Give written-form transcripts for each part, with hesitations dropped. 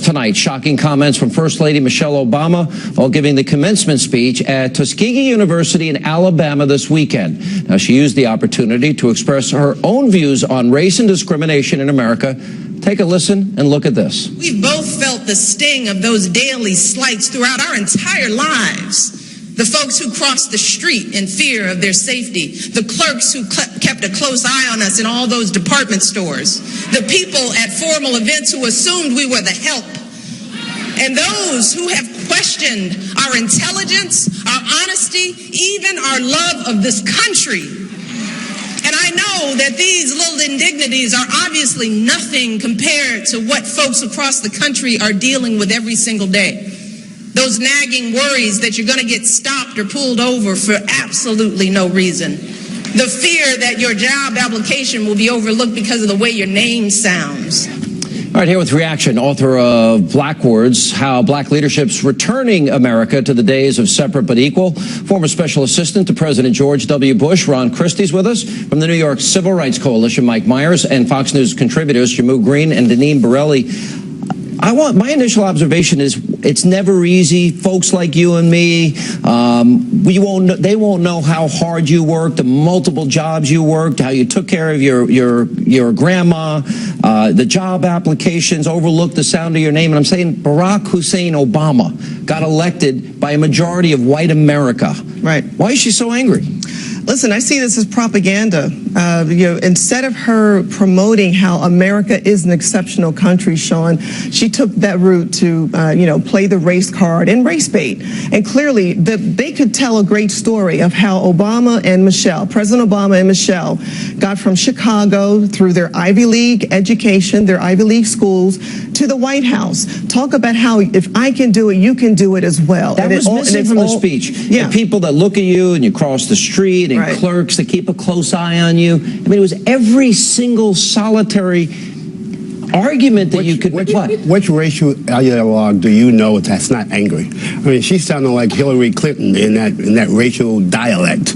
tonight. Shocking comments from First Lady Michelle Obama while giving the commencement speech at Tuskegee University in Alabama this weekend. Now, she used the opportunity to express her own views on race and discrimination in America. Take a listen and look at this. We've both felt the sting of those daily slights throughout our entire lives. The folks who crossed the street in fear of their safety, the clerks who kept a close eye on us in all those department stores, the people at formal events who assumed we were the help, and those who have questioned our intelligence, our honesty, even our love of this country. And I know that these little indignities are obviously nothing compared to what folks across the country are dealing with every single day. Those nagging worries that you're going to get stopped or pulled over for absolutely no reason. The fear that your job application will be overlooked because of the way your name sounds. All right, here with reaction, author of Black Words, How Black Leadership's Returning America to the Days of Separate but Equal. Former Special Assistant to President George W. Bush, Ron Christie's with us. From the New York Civil Rights Coalition, Mike Myers, and Fox News contributors, Shamu Green and Deneen Borelli. My initial observation is it's never easy. Folks like you and me, they won't know how hard you worked, the multiple jobs you worked, how you took care of your grandma, the job applications, overlooked the sound of your name. And I'm saying Barack Hussein Obama got elected by a majority of white America. Right. Why is she so angry? Listen, I see this as propaganda. Instead of her promoting how America is an exceptional country, Sean, she took that route to, play the race card and race bait. And clearly, they could tell a great story of how Obama and Michelle, President Obama and Michelle, got from Chicago through their Ivy League education, their Ivy League schools, to the White House. Talk about how if I can do it, you can do it as well. That was missing from the speech. Yeah. The people that look at you and you cross the street and clerks that keep a close eye on you. I mean, it was every single solitary argument that you could... Which racial dialogue do you know that's not angry? I mean, she sounded like Hillary Clinton in that racial dialect.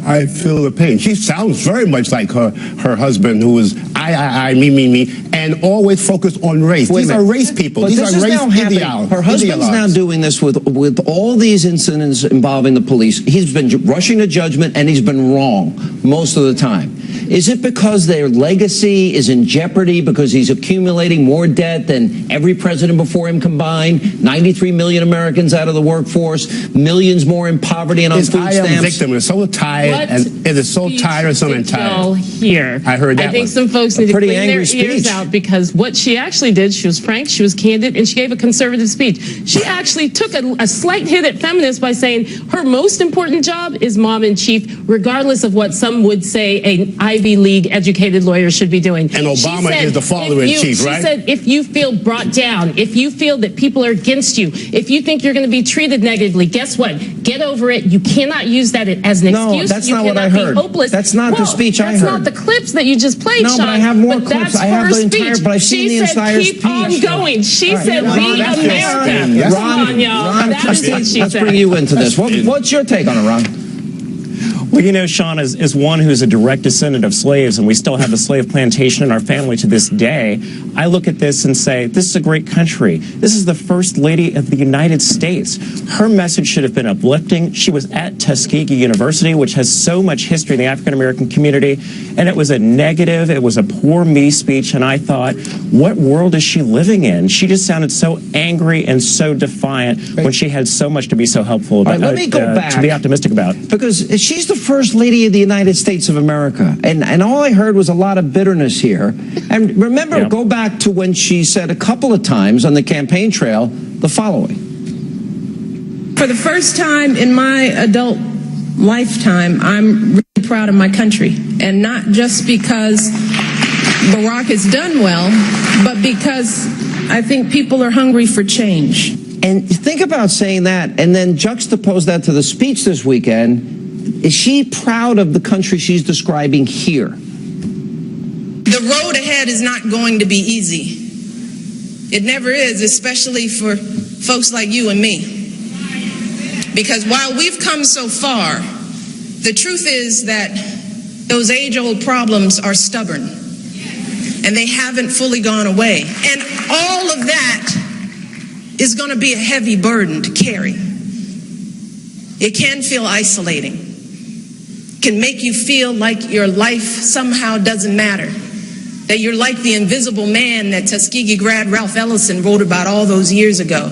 I feel the pain. She sounds very much like her husband, who was me, and always focused on race. These are race people. These are race ideologues. Her husband's now doing this with all these incidents involving the police. He's been rushing to judgment, and he's been wrong most of the time. Is it because their legacy is in jeopardy because he's accumulating more debt than every president before him combined? 93 million Americans out of the workforce, millions more in poverty and on food stamps. Victim is so tired, and it is so tiresome and tired. Here, I heard that. I think some folks need to clean their ears out, because what she actually did, she was frank, she was candid, and she gave a conservative speech. She actually took a slight hit at feminists by saying her most important job is mom in chief, regardless of what some would say an Ivy League educated lawyer should be doing. And Obama is the father in chief, right? She said, if you feel brought down, if you feel that people are against you, if you think you're going to be treated negatively, guess what? Get over it. You cannot use that as an excuse. No, that's not what I heard. That's not the speech I heard. That's not the clips that you just played, Sean. No, but I have more clips. I have the entire, but I've seen the entire speech. She said, keep on going. She said, be America. Come on, y'all. Let's bring you into this. What's your take on it, Ron? Well, you know, Sean, as one who's a direct descendant of slaves, and we still have the slave plantation in our family to this day, I look at this and say, this is a great country. This is the First Lady of the United States. Her message should have been uplifting. She was at Tuskegee University, which has so much history in the African-American community, and it was a negative, it was a poor me speech, and I thought, what world is she living in? She just sounded so angry and so defiant when she had so much to be so helpful about, let me go back, to be optimistic about. Because she's the First Lady of the United States of America. And all I heard was a lot of bitterness here. And remember, go back to when she said a couple of times on the campaign trail the following. For the first time in my adult lifetime, I'm really proud of my country. And not just because Barack has done well, but because I think people are hungry for change. And think about saying that and then juxtapose that to the speech this weekend. Is she proud of the country she's describing here? The road ahead is not going to be easy. It never is, especially for folks like you and me. Because while we've come so far, the truth is that those age-old problems are stubborn, and they haven't fully gone away. And all of that is going to be a heavy burden to carry. It can feel isolating. It can make you feel like your life somehow doesn't matter, that you're like the invisible man that Tuskegee grad Ralph Ellison wrote about all those years ago.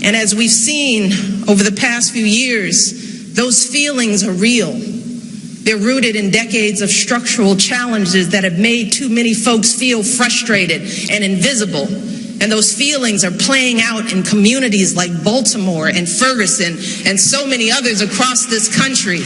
And as we've seen over the past few years, those feelings are real. They're rooted in decades of structural challenges that have made too many folks feel frustrated and invisible. And those feelings are playing out in communities like Baltimore and Ferguson and so many others across this country.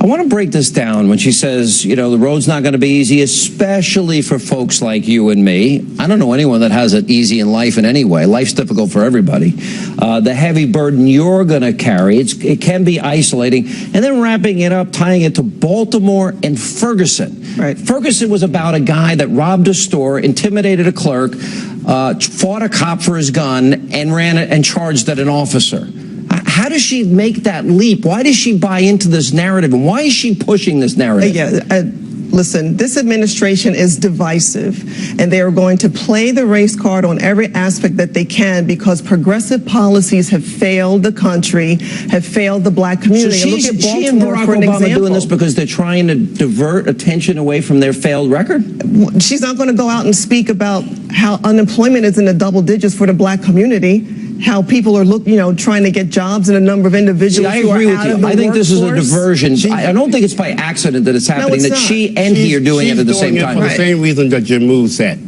I want to break this down when she says, you know, the road's not going to be easy, especially for folks like you and me. I don't know anyone that has it easy in life in any way. Life's difficult for everybody. The heavy burden you're going to carry, it can be isolating. And then wrapping it up, tying it to Baltimore and Ferguson. Right. Ferguson was about a guy that robbed a store, intimidated a clerk, fought a cop for his gun, and ran it and charged at an officer. How does she make that leap? Why does she buy into this narrative? And why is she pushing this narrative? Listen, this administration is divisive, and they are going to play the race card on every aspect that they can because progressive policies have failed the country, have failed the black community. So she and Barack Obama doing this because they're trying to divert attention away from their failed record? She's not going to go out and speak about how unemployment is in the double digits for the black community, how people are trying to get jobs, and a number of individuals. See, I agree with you. I think this is a diversion. I don't think it's by accident that it's happening, that she and he are doing it at the same time. For the same reason that Jamu said.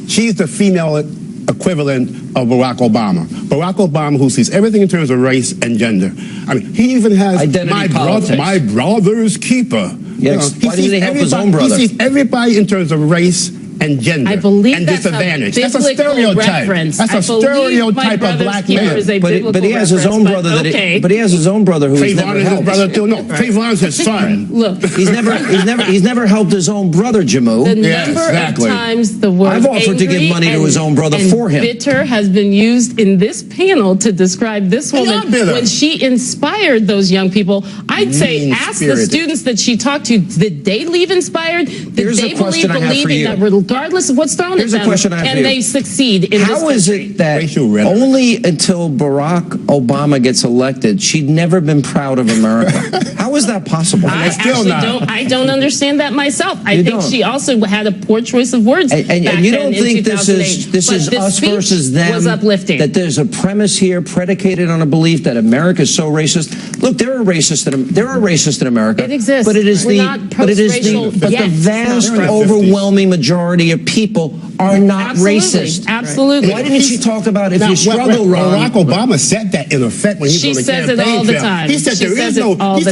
She's the female equivalent of Barack Obama. Barack Obama, who sees everything in terms of race and gender. I mean, he even has identity politics. My brother's keeper. Yes. Why doesn't he help his own brother? He sees everybody in terms of race and gender. I believe and that's disadvantage. That's a stereotype. Reference. That's a stereotype of black men. But he has his own brother. But he has his own brother who he's never helped. Brother too. No, Trayvon's his son. Look, he's never helped his own brother, Jamu. The number of times the word I've offered to give money to his own brother for him. Bitter has been used in this panel to describe this woman when she inspired those young people. I'd say ask the students that she talked to, did they leave inspired? Did they believing that regardless of what's thrown at them, can they succeed in this country? How is it that only until Barack Obama gets elected, she'd never been proud of America? How is that possible? I don't understand that myself. I think she also had a poor choice of words. And you don't think this is us versus them? Was uplifting. That there's a premise here predicated on a belief that America is so racist. Look, there are racists in America. It exists. But it is the vast overwhelming majority of people are not racist. Absolutely. Why didn't she talk about if you struggle wrong? Barack Obama said that in effect when he was on the campaign. She says it all the time. He said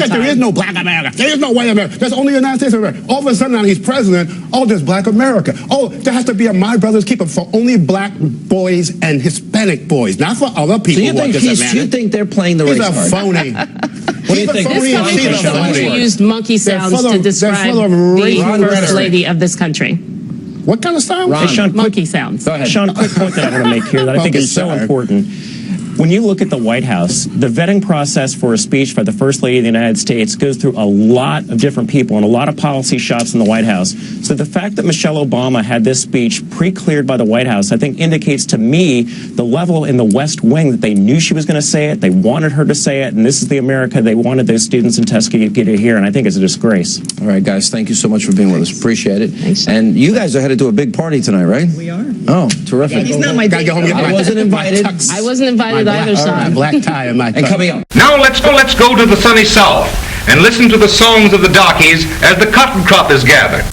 there is no black America. There is no white America. There's only the United States of America. All of a sudden now he's president. Oh, there's black America. Oh, there has to be a my brother's keeper for only black boys and Hispanic boys, not for other people. So you think they're playing the race card? He's a phony. What do you think? This coming from someone who used monkey sounds to describe the first lady of this country. What kind of sound? Monkey sounds. Go ahead. Sean, a quick point that I want to make here that I think is so important. When you look at the White House, the vetting process for a speech by the First Lady of the United States goes through a lot of different people and a lot of policy shops in the White House. So the fact that Michelle Obama had this speech pre-cleared by the White House, I think indicates to me the level in the West Wing that they knew she was going to say it, they wanted her to say it, and this is the America they wanted those students in Tuskegee to hear, and I think it's a disgrace. All right, guys, thank you so much for being with us. Appreciate it. Thanks. And you guys are headed to a big party tonight, right? We are. Oh, terrific. Yeah, he's not my date. I wasn't invited. I wasn't invited either, Sean. Black tie and my and coming up. Now let's go to the sunny South and listen to the songs of the darkies as the cotton crop is gathered.